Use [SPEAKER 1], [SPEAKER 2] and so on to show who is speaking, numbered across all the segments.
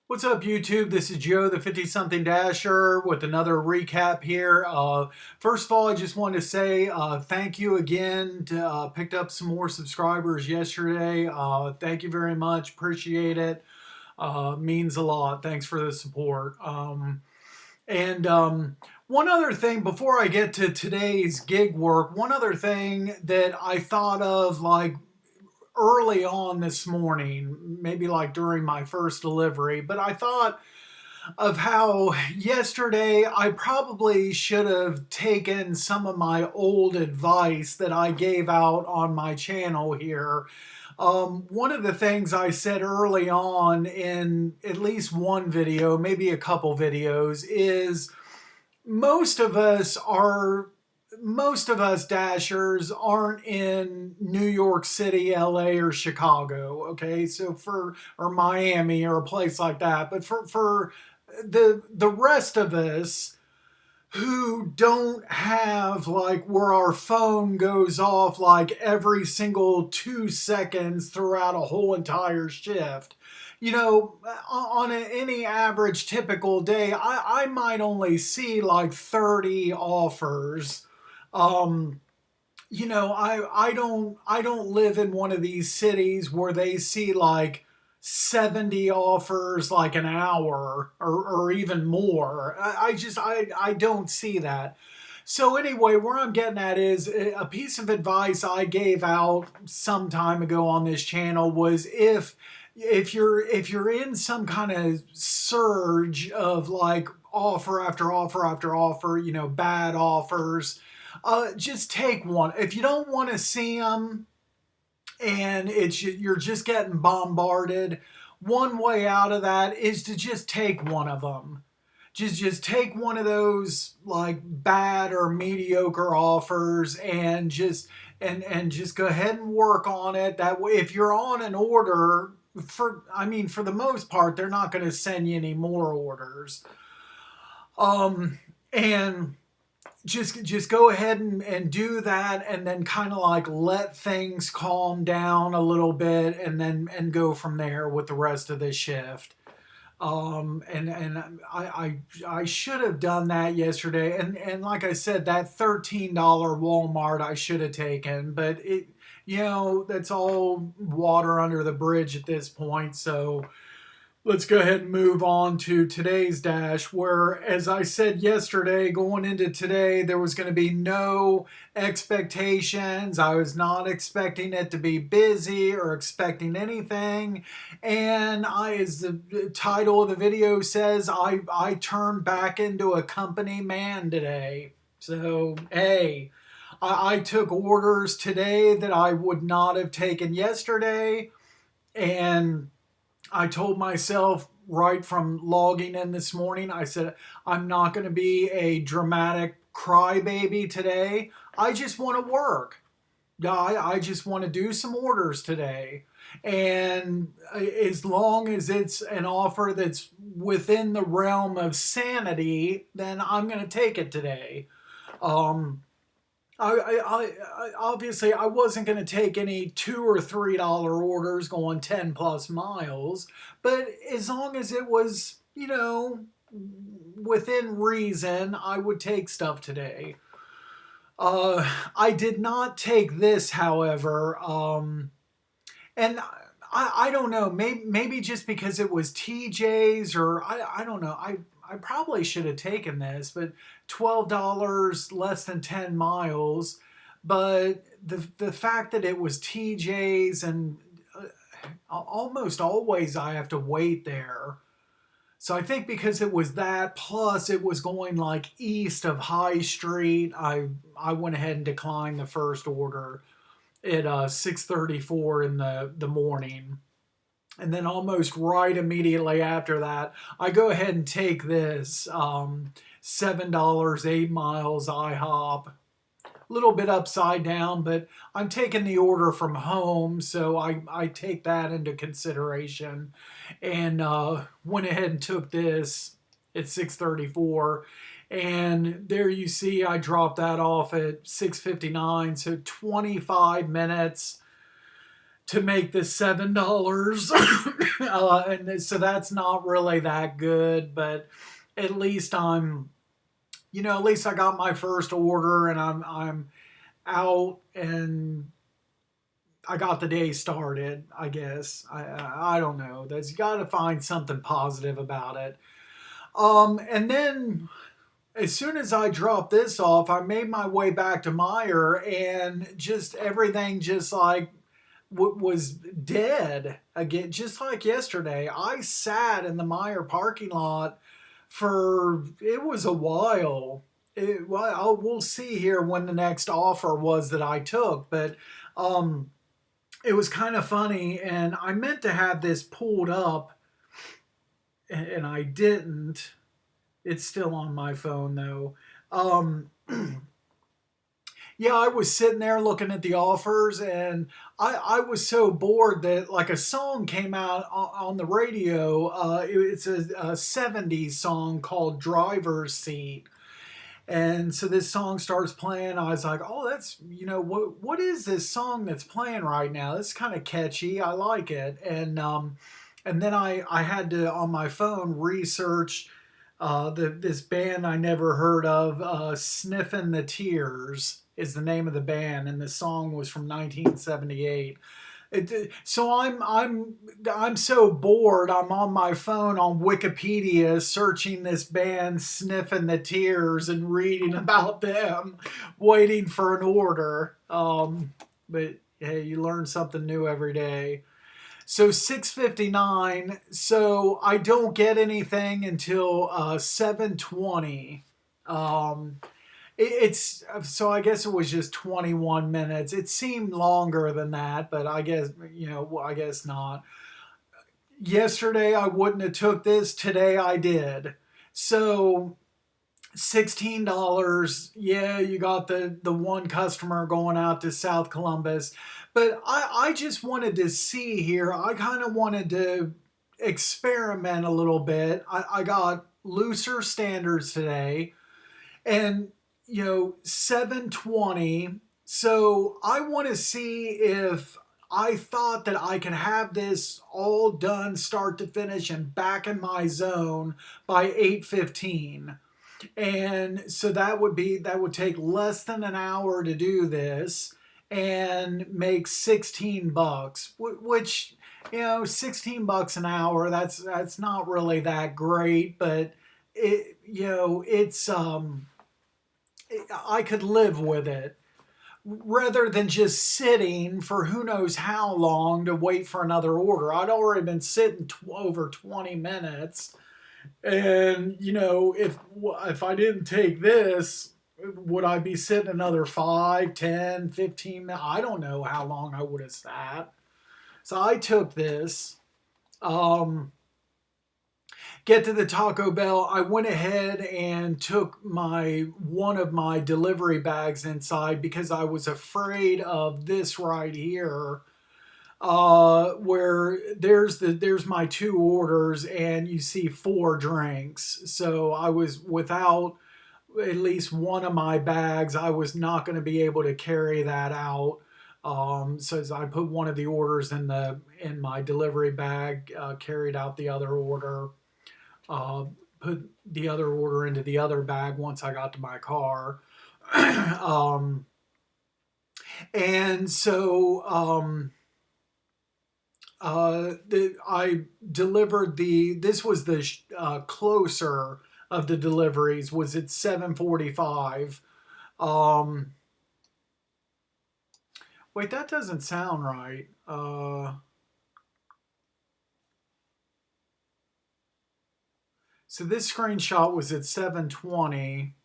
[SPEAKER 1] What's up, YouTube? This is Joe, the 50-something Dasher, with another recap here. First of all, I just wanted to say thank you again. Picked up some more subscribers yesterday. Thank you very much. Appreciate it. Means a lot. Thanks for the support. And one other thing before I get to today's gig work, one other thing that I thought of like early on this morning, maybe like during my first delivery, but I thought of how yesterday I probably should have taken some of my old advice that I gave out on my channel here. One of the things I said early on in at least one video, maybe a couple videos, is most of us are most of us dashers aren't in New York City, LA, or Chicago. Okay, so for or Miami or a place like that. But for the rest of us who don't have like where our phone goes off like every single 2 seconds throughout a whole entire shift. On any average typical day, I might only see like 30 offers. Um, I don't live in one of these cities where they see like 70 offers like an hour or even more. I don't see that. So anyway, where I'm getting at is a piece of advice I gave out some time ago on this channel was if you're in some kind of surge of like offer after offer after offer, bad offers, just take one. If you don't want to see them and you're just getting bombarded, one way out of that is to just take one of them. Just take one of those like bad or mediocre offers and just go ahead and work on it. That way, if you're on an order, for the most part, they're not going to send you any more orders. And just go ahead and do that, and then kind of like let things calm down a little bit, and then and go from there with the rest of the shift. And I should have done that yesterday, and like I said, that $13 Walmart I should have taken, but that's all water under the bridge at this point. So let's go ahead and move on to today's dash, where, as I said yesterday, going into today, there was going to be no expectations. I was not expecting it to be busy or expecting anything. And as the title of the video says, I turned back into a company man today. So, hey, I took orders today that I would not have taken yesterday. And I told myself right from logging in this morning, I said, I'm not going to be a dramatic crybaby today. I just want to work. I just want to do some orders today. And as long as it's an offer that's within the realm of sanity, then I'm going to take it today. Um, Obviously I wasn't going to take any $2 or $3 orders going 10 plus miles, but as long as it was, within reason, I would take stuff today. I did not take this, however, and I don't know, maybe just because it was TJ's, or I don't know. I probably should have taken this, but $12 less than 10 miles. But the fact that it was TJ's, and almost always I have to wait there. So I think because it was that, plus it was going like east of High Street, I went ahead and declined the first order at 6:34 in the morning. And then almost right immediately after that, I go ahead and take this $7, 8 miles IHOP. A little bit upside down, but I'm taking the order from home, so I take that into consideration. And went ahead and took this at 6:34. And there you see, I dropped that off at 6:59, so 25 minutes. to make the $7. And so that's not really that good, but at least at least I got my first order, and I'm out, and I got the day started. I guess I don't know. There's got to find something positive about it. And then as soon as I dropped this off, I made my way back to Meyer, and just everything just like was dead again, just like yesterday. I sat in the Meyer parking lot for it was a while. We'll see here when the next offer was that I took, but um, it was kind of funny, and I meant to have this pulled up, and I didn't. It's still on my phone though. Um, yeah, I was sitting there looking at the offers, and I was so bored that like a song came out on the radio. It's a 70s song called Driver's Seat. And so this song starts playing. I was like, oh, that's, what is this song that's playing right now? It's kind of catchy. I like it. And then I had to, on my phone, research this band I never heard of, Sniffin' the Tears is the name of the band, and the song was from 1978. So I'm so bored. I'm on my phone on Wikipedia searching this band, Sniffing the Tears, and reading about them, waiting for an order. But hey, you learn something new every day. So 6:59. So I don't get anything until 7:20. Um, it's so I guess it was just 21 minutes. It seemed longer than that, but I guess I guess not. Yesterday I wouldn't have took this. Today I did. So $16. Yeah, you got the one customer going out to South Columbus, but I just wanted to see here. I kind of wanted to experiment a little bit. I got looser standards today, and 720. So I want to see if I thought that I could have this all done start to finish and back in my zone by 8:15. And so that would take less than an hour to do this and make 16 bucks, which 16 bucks an hour, that's not really that great, but it's I could live with it rather than just sitting for who knows how long to wait for another order. I'd already been sitting over 20 minutes, and if I didn't take this, would I be sitting another 5, 10, 15 minutes? I don't know how long I would have sat. So I took this. Get to the Taco Bell. I went ahead and took my one of my delivery bags inside because I was afraid of this right here, where there's my two orders, and you see four drinks. So I was without at least one of my bags. I was not going to be able to carry that out. So as I put one of the orders in my delivery bag, carried out the other order, put the other order into the other bag once I got to my car. um, and so I delivered this was the closer of the deliveries, was at 7:45. Um, wait, that doesn't sound right. So this screenshot was at 7:20.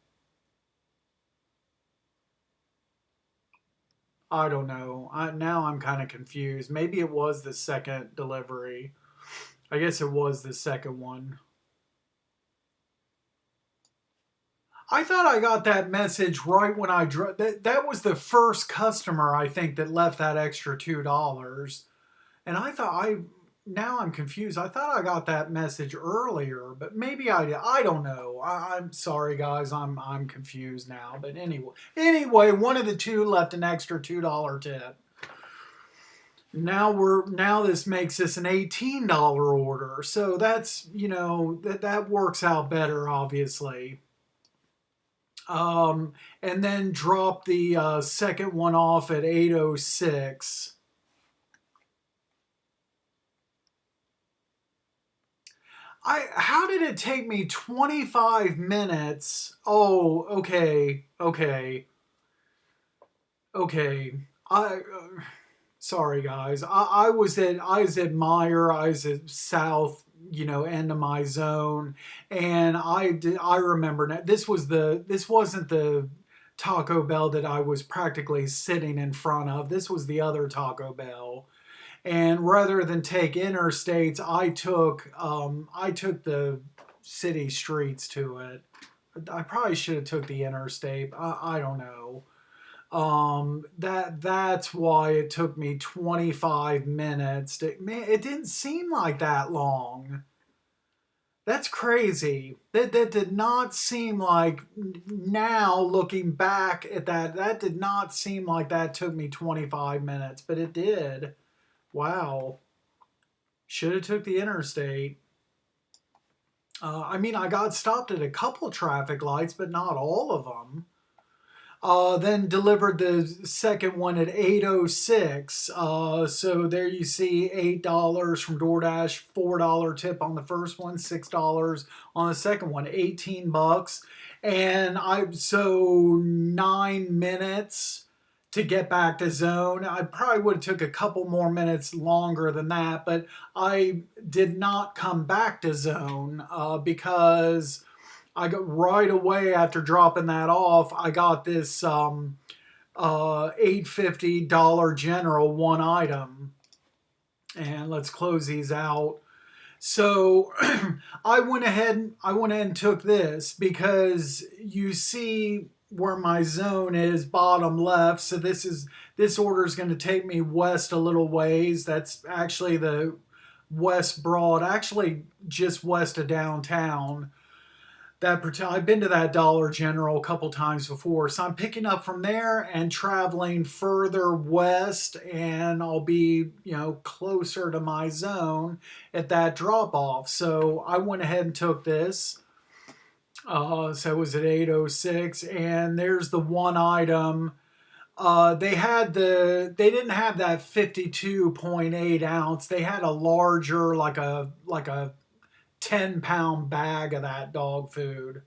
[SPEAKER 1] I don't know. Now I'm kind of confused. Maybe it was the second delivery. I guess it was the second one. I thought I got that message right when I drove. That was the first customer, I think, that left that extra $2. And I thought now I'm confused. I thought I got that message earlier, but maybe I did. I don't know. I'm sorry, guys. I'm confused now. But anyway, one of the two left an extra $2 tip. Now this makes this an $18 order. So that's, that works out better, obviously. Um, and then drop the second one off at 8:06. How did it take me 25 minutes? Oh, okay. Sorry guys. I was at Meyer. I was at South, end of my zone, and I remember now. This wasn't the Taco Bell that I was practically sitting in front of. This was the other Taco Bell. And rather than take interstates, I took the city streets to it. I probably should have took the interstate. I don't know. That's why it took me 25 minutes. Man, it didn't seem like that long. That's crazy. That did not seem like, now looking back at that did not seem like that took me 25 minutes, but it did. Wow. Should have took the interstate. I mean, I got stopped at a couple traffic lights, but not all of them. Then delivered the second one at 8:06. So there you see $8 from DoorDash, $4 tip on the first one, $6 on the second one, 18 bucks. And so 9 minutes to get back to zone. I probably would have took a couple more minutes longer than that, but I did not come back to zone because I got right away after dropping that off. I got this $8.50 Dollar General one item, and let's close these out. So I went ahead and took this because you see where my zone is bottom left. So this order is going to take me west a little ways. That's actually the West Broad, actually just west of downtown. I've been to that Dollar General a couple times before, so I'm picking up from there and traveling further west, and I'll be closer to my zone at that drop off. So I went ahead and took this. So it was at 8:06, and there's the one item. They didn't have that 52.8 ounce. They had a larger, like a 10-pound bag of that dog food,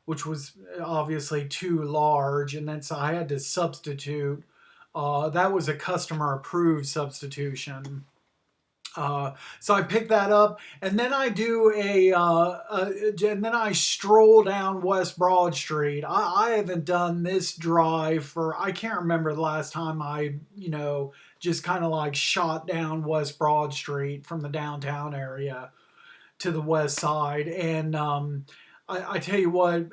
[SPEAKER 1] which was obviously too large. And then so I had to substitute. That was a customer approved substitution. So I pick that up, and then and then I stroll down West Broad Street. I haven't done this drive I can't remember the last time I, just kind of like shot down West Broad Street from the downtown area to the west side. And I tell you what,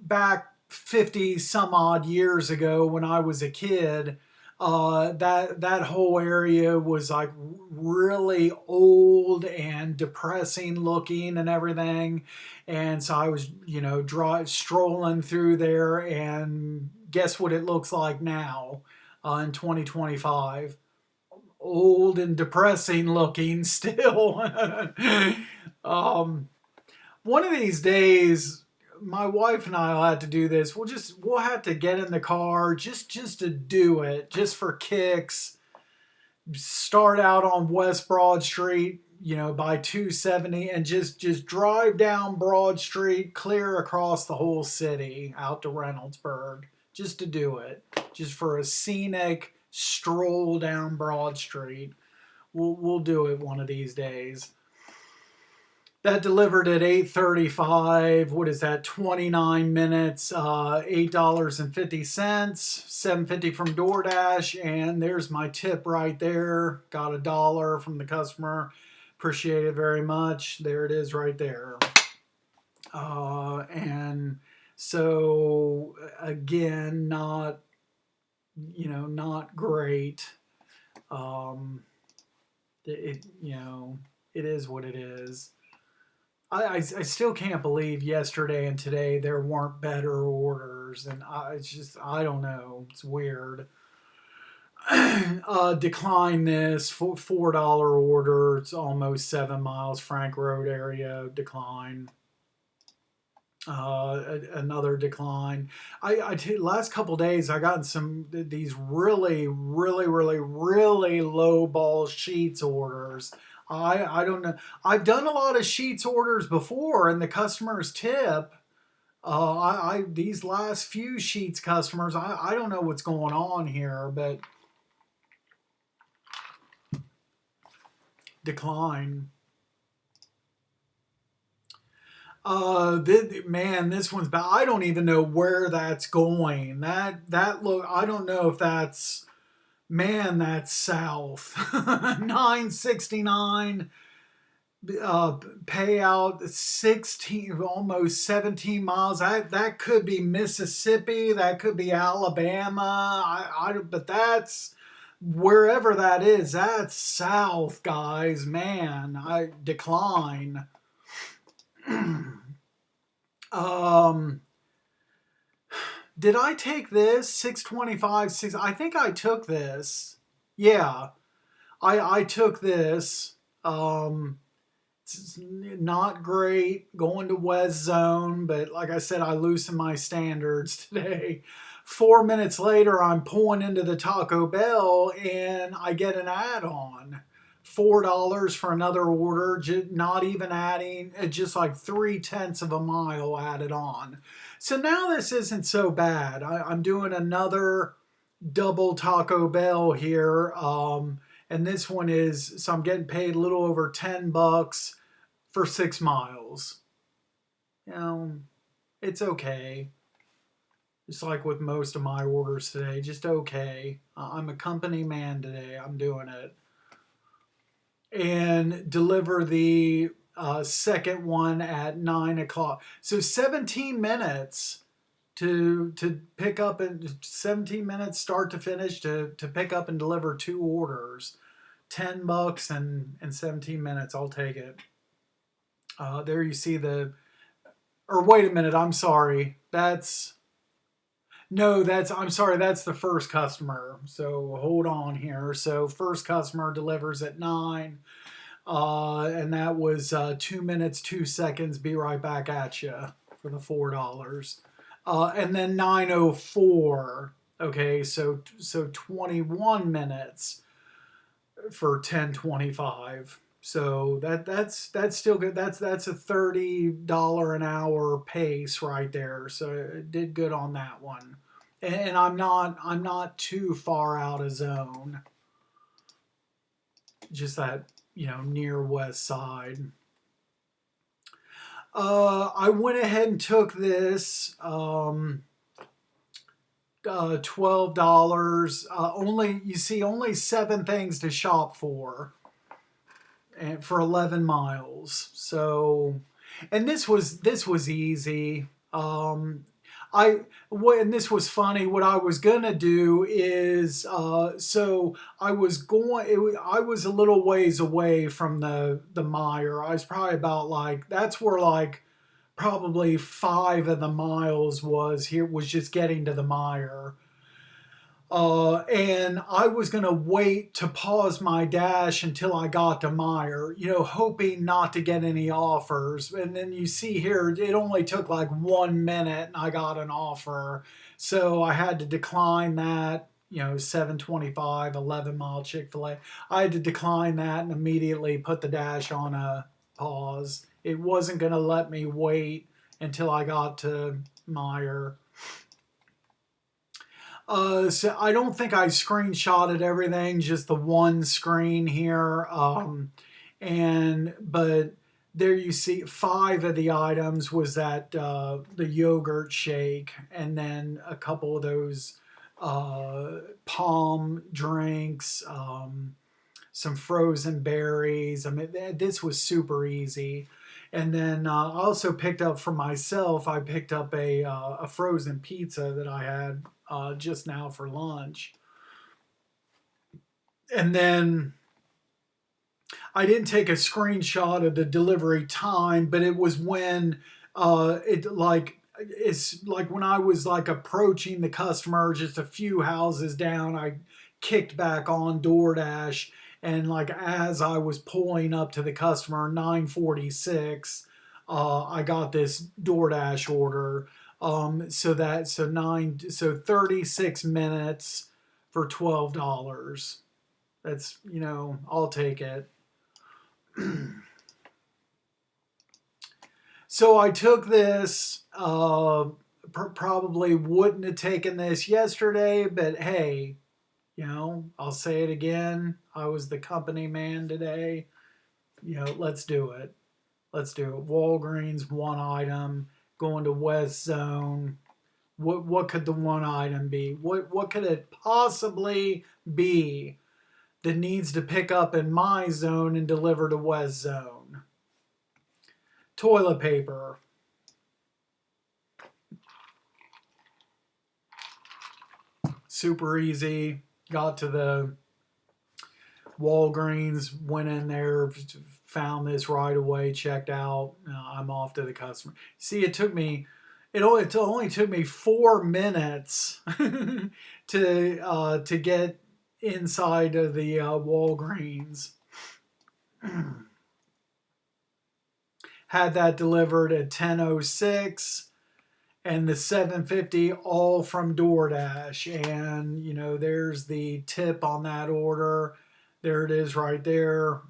[SPEAKER 1] back 50 some odd years ago when I was a kid, that whole area was like really old and depressing looking and everything. And so I was, strolling through there, and guess what it looks like now in 2025? Old and depressing looking still. um, One of these days, my wife and I will have to do this. We'll have to get in the car just to do it, just for kicks. Start out on West Broad Street, by 270, and just drive down Broad Street, clear across the whole city out to Reynoldsburg, just to do it, just for a scenic stroll down Broad Street. We'll do it one of these days. That delivered at 8:35. What is that? 29 minutes. $8.50. 7.50 from DoorDash, and there's my tip right there. Got $1 from the customer. Appreciate it very much. There it is right there. And so again, not great. It it is what it is. I still can't believe yesterday and today there weren't better orders, and I don't know. It's weird. Decline this for $4 order. It's almost 7 miles. Frank Road area. Decline. Another decline. Last couple days I gotten some these really low ball sheets orders. I don't know. I've done a lot of sheets orders before, and the customers tip. I these last few sheets customers, I don't know what's going on here, but decline. Man, this one's bad. I don't even know where that's going. That look. I don't know if that's man. That's south. 969. Payout 16, almost 17 miles. That could be Mississippi. That could be Alabama. But that's wherever that is. That's south, guys. Man, I decline. um, did I take this 625? I think I took this. Yeah, I took this. It's not great going to West Zone, but like I said, I loosened my standards today. 4 minutes later, I'm pulling into the Taco Bell and I get an add-on. $4 for another order, not even adding, just like 3/10 of a mile added on. So now this isn't so bad. I'm doing another double Taco Bell here. And this one is, so I'm getting paid a little over $10 for 6 miles. You know, it's okay. Just like with most of my orders today, just okay. I'm a company man today. I'm doing it. And deliver the second one at 9 o'clock. So 17 minutes to pick up, and 17 minutes start to finish to pick up and deliver two orders. $10 and 17 minutes. I'll take it. There you see or wait a minute. I'm sorry. I'm sorry. That's the first customer. So hold on here. So first customer delivers at 9. And that was 2 minutes, 2 seconds. Be right back at you for the $4. And then 9:04. Okay. So 21 minutes for 10.25. So that's still good. That's a $30 an hour pace right there. So it did good on that one. And I'm not too far out of zone. Just that, near west side. I went ahead and took this $12. Only 7 things to shop for, and for 11 miles. So, and this was easy. And this was funny. What I was gonna do is, so I was I was a little ways away from the mire. I was probably about that's where probably 5 of the miles was just getting to the mire. And I was going to wait to pause my dash until I got to Meyer, hoping not to get any offers. And then you see here, it only took 1 minute and I got an offer. So I had to decline that, 725, 11-mile Chick-fil-A. I had to decline that and immediately put the dash on a pause. It wasn't going to let me wait until I got to Meyer. So I don't think I screenshotted everything, just the one screen here. But there you see 5 of the items was that the yogurt shake, and then a couple of those palm drinks, some frozen berries. I mean, this was super easy. And then I also picked up for myself. I picked up a frozen pizza that I had just now for lunch. And then I didn't take a screenshot of the delivery time, but it was when it's like when I was approaching the customer, just a few houses down. I kicked back on DoorDash, and like as I was pulling up to the customer, 9:46, I got this DoorDash order. So 36 minutes for $12. That's, I'll take it. So I took this. Probably wouldn't have taken this yesterday, but hey, I'll say it again. I was the company man today. Let's do it. Let's do it. Walgreens, one item, going to West Zone. What could the one item be? What could it possibly be that needs to pick up in my zone and deliver to West Zone? Toilet paper. Super easy. Got to the Walgreens, went in there, found this right away, checked out. I'm off to the customer. See, it only took me 4 minutes to get inside of the Walgreens. Had that delivered at 10:06. And the 750 all from DoorDash. And, there's the tip on that order. There it is right there.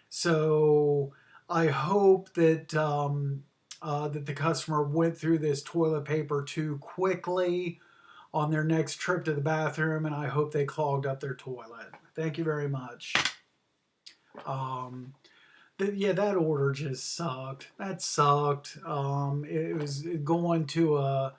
[SPEAKER 1] So I hope that that the customer went through this toilet paper too quickly on their next trip to the bathroom, and I hope they clogged up their toilet. Thank you very much. That order just sucked. That sucked. It was going to a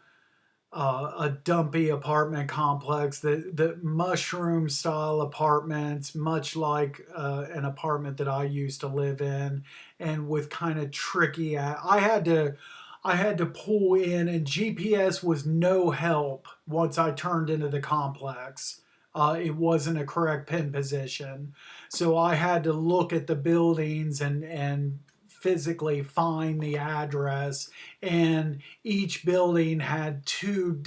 [SPEAKER 1] dumpy apartment complex, the mushroom style apartments, much like an apartment that I used to live in, and with kind of tricky. I had to pull in, and GPS was no help once I turned into the complex. It wasn't a correct pin position. So I had to look at the buildings and physically find the address. And each building had two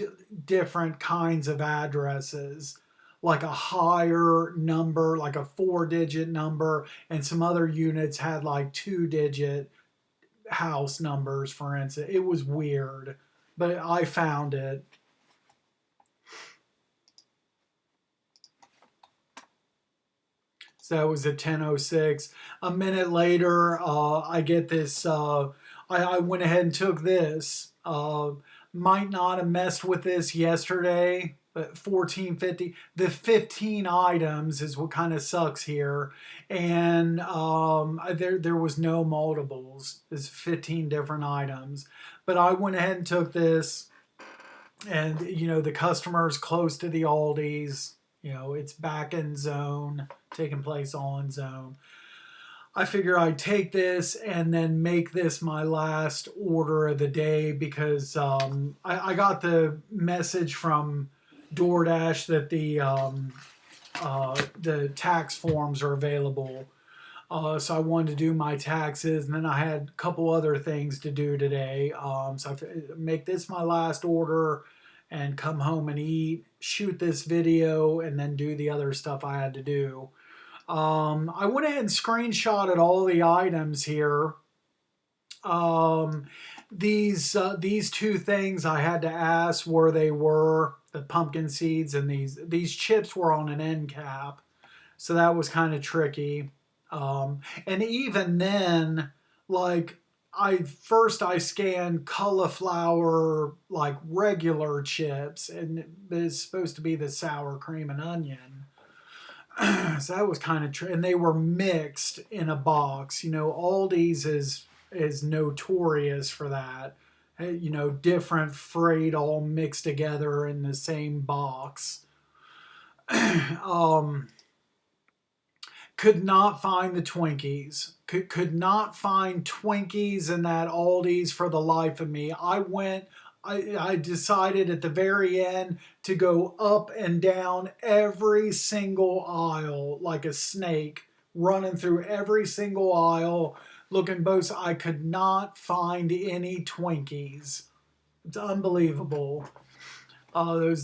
[SPEAKER 1] different kinds of addresses, like a higher number, like a 4-digit number, and some other units had like 2-digit house numbers, for instance. It was weird, but I found it. So that was at 10:06. A minute later, I get this. I went ahead and took this. Might not have messed with this yesterday, but 1450. The 15 items is what kind of sucks here, and there was no multiples. There's 15 different items, but I went ahead and took this, and the customer's close to the Aldi's. It's back in zone, taking place on zone. I figure I'd take this and then make this my last order of the day because I got the message from DoorDash that the tax forms are available. So I wanted to do my taxes, and then I had a couple other things to do today. So I make this my last order and come home and eat, shoot this video, and then do the other stuff I had to do. I went ahead and screenshotted all the items here. These two things I had to ask where they were, the pumpkin seeds, and these chips were on an end cap. So that was kind of tricky. And even then, like, I scanned cauliflower, like regular chips, and it's supposed to be the sour cream and onion. So that was kind of and they were mixed in a box. Aldi's is notorious for that. Different freight all mixed together in the same box. Could not find the Twinkies. Could not find Twinkies in that Aldi's for the life of me. I decided at the very end to go up and down every single aisle like a snake, running through every single aisle, looking both. I could not find any Twinkies. It's unbelievable.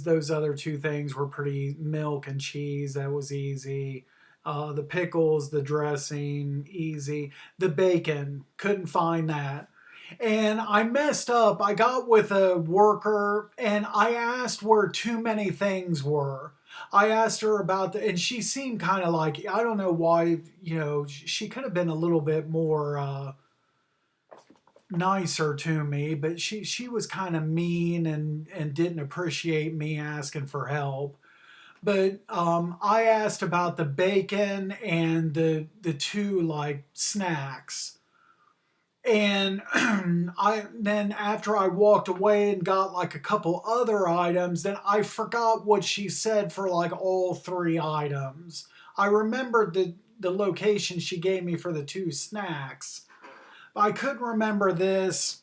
[SPEAKER 1] Those other two things were pretty. Milk and cheese, that was easy. The pickles, the dressing, easy. The bacon, couldn't find that. And I messed up. I got with a worker and I asked where too many things were. I asked her about and she seemed kind of like, I don't know why, she could have been a little bit more nicer to me, but she was kind of mean and didn't appreciate me asking for help. But I asked about the bacon and the two like snacks. And I then after I walked away and got like a couple other items, then I forgot what she said for like all three items. I remembered the location she gave me for the two snacks. I couldn't remember this.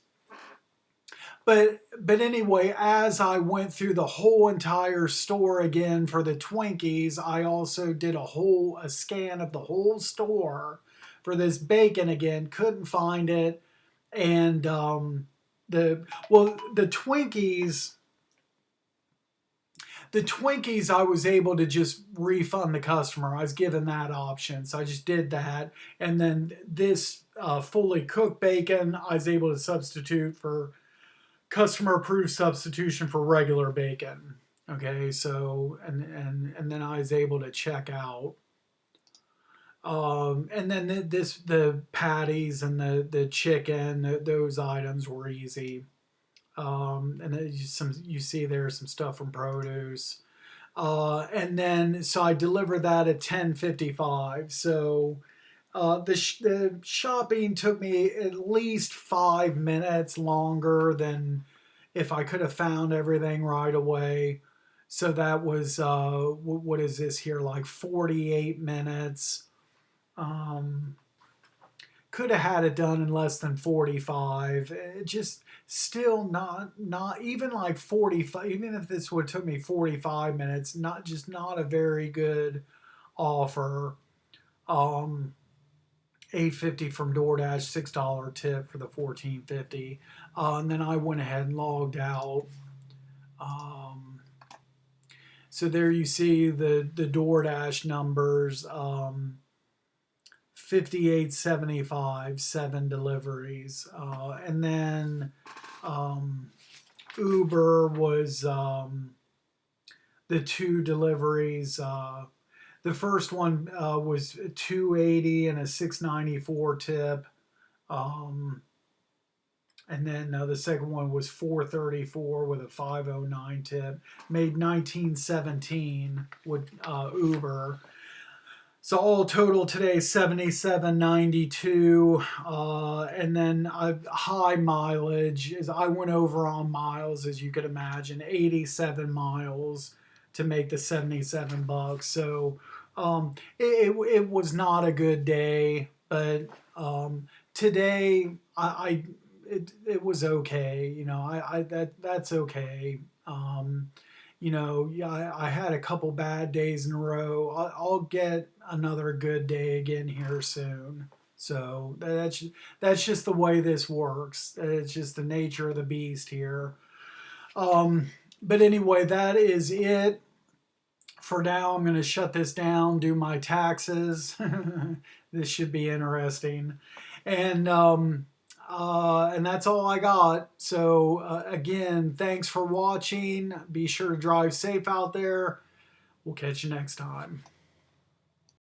[SPEAKER 1] But anyway, as I went through the whole entire store again for the Twinkies, I also did a scan of the whole store for this bacon again. Couldn't find it, and the Twinkies. The Twinkies, I was able to just refund the customer. I was given that option, so I just did that. And then this fully cooked bacon, I was able to substitute for customer approved substitution for regular bacon. Okay, so and then I was able to check out. And then the patties and the chicken, those items were easy. And then you see there's some stuff from produce. And then so I delivered that at 10:55. So the shopping took me at least 5 minutes longer than if I could have found everything right away. So that was what is this here, like 48 minutes. Um, could have had it done in less than 45. It just still not even like 45. Even if this would took me 45 minutes, not a very good offer. Um, 8.50 from DoorDash, $6 tip for the 14.50. And then I went ahead and logged out. Um, so there you see the DoorDash numbers. 58.75, 7 deliveries. And then Uber was the 2 deliveries. The first one was 280 and a 694 tip. And then the second one was 434 with a 509 tip. Made 1917 with Uber. So all total today, 77.92, and then high mileage is I went over on miles, as you could imagine, 87 miles to make the $77. So it was not a good day, but today it was okay. That's okay. Yeah, I had a couple bad days in a row. I'll get another good day again here soon. So that's just the way this works. It's just the nature of the beast here. But anyway, that is it for now. I'm going to shut this down, do my taxes. This should be interesting. And that's all I got. So again, thanks for watching. Be sure to drive safe out there. We'll catch you next time.